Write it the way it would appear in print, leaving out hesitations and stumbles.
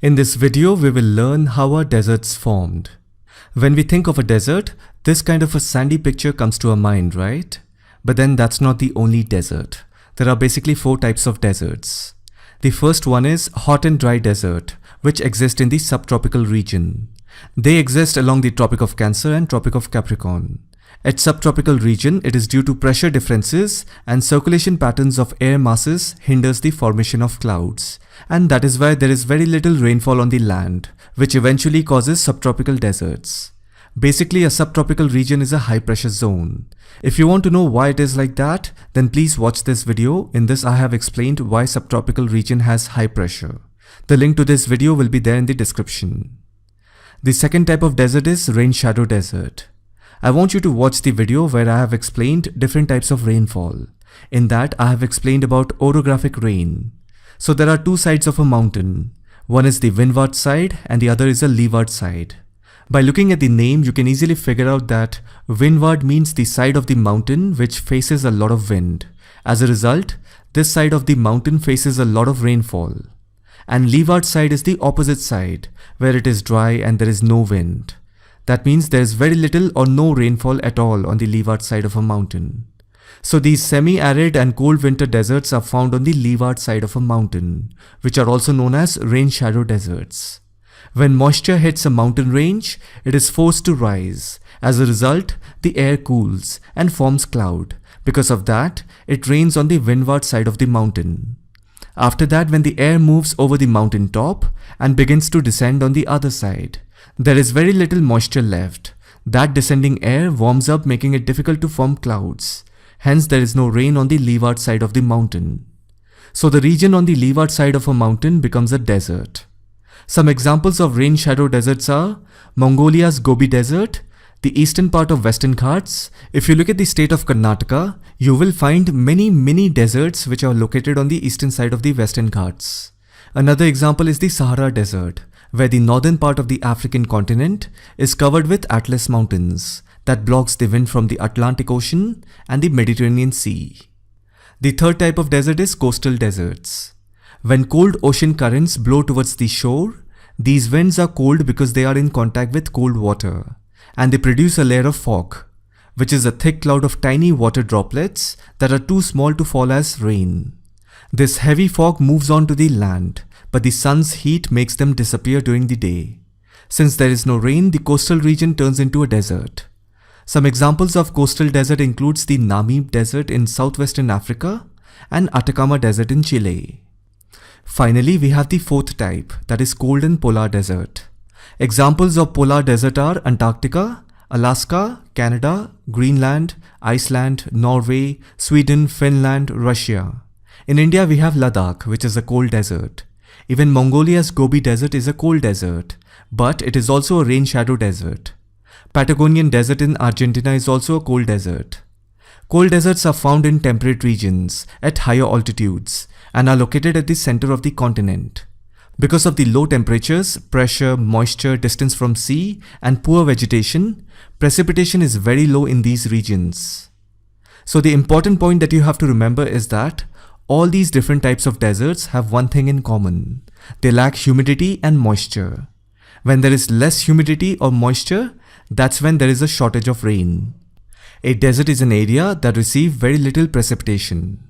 In this video, we will learn how are deserts formed. When we think of a desert, this kind of a sandy picture comes to our mind, right? But then that's not the only desert. There are basically 4 types of deserts. The first one is hot and dry desert, which exist in the subtropical region. They exist along the Tropic of Cancer and Tropic of Capricorn. At subtropical region, it is due to pressure differences and circulation patterns of air masses hinders the formation of clouds. And that is why there is very little rainfall on the land, which eventually causes subtropical deserts. Basically, a subtropical region is a high pressure zone. If you want to know why it is like that, then please watch this video. In this I have explained why subtropical region has high pressure. The link to this video will be there in the description. The second type of desert is rain shadow desert. I want you to watch the video where I have explained different types of rainfall. In that, I have explained about orographic rain. So there are 2 sides of a mountain. One is the windward side and the other is the leeward side. By looking at the name, you can easily figure out that windward means the side of the mountain which faces a lot of wind. As a result, this side of the mountain faces a lot of rainfall. And leeward side is the opposite side, where it is dry and there is no wind. That means there is very little or no rainfall at all on the leeward side of a mountain. So these semi-arid and cold winter deserts are found on the leeward side of a mountain, which are also known as rain shadow deserts. When moisture hits a mountain range, it is forced to rise. As a result, the air cools and forms cloud. Because of that, it rains on the windward side of the mountain. After that, when the air moves over the mountain top and begins to descend on the other side, there is very little moisture left. That descending air warms up, making it difficult to form clouds. Hence, there is no rain on the leeward side of the mountain. So the region on the leeward side of a mountain becomes a desert. Some examples of rain shadow deserts are Mongolia's Gobi Desert, the eastern part of Western Ghats. If you look at the state of Karnataka, you will find many deserts which are located on the eastern side of the Western Ghats. Another example is the Sahara Desert, where the northern part of the African continent is covered with Atlas Mountains that blocks the wind from the Atlantic Ocean and the Mediterranean Sea. The third type of desert is coastal deserts. When cold ocean currents blow towards the shore, these winds are cold because they are in contact with cold water, and they produce a layer of fog, which is a thick cloud of tiny water droplets that are too small to fall as rain. This heavy fog moves on to the land, but the sun's heat makes them disappear during the day. Since there is no rain, the coastal region turns into a desert. Some examples of coastal desert includes the Namib Desert in southwestern Africa and Atacama Desert in Chile. Finally, we have the fourth type, that is cold and polar desert. Examples of polar desert are Antarctica, Alaska, Canada, Greenland, Iceland, Norway, Sweden, Finland, Russia. In India, we have Ladakh, which is a cold desert. Even Mongolia's Gobi Desert is a cold desert, but it is also a rain shadow desert. Patagonian Desert in Argentina is also a cold desert. Cold deserts are found in temperate regions at higher altitudes and are located at the center of the continent. Because of the low temperatures, pressure, moisture, distance from sea, and poor vegetation, precipitation is very low in these regions. So the important point that you have to remember is that all these different types of deserts have one thing in common. They lack humidity and moisture. When there is less humidity or moisture, that's when there is a shortage of rain. A desert is an area that receives very little precipitation.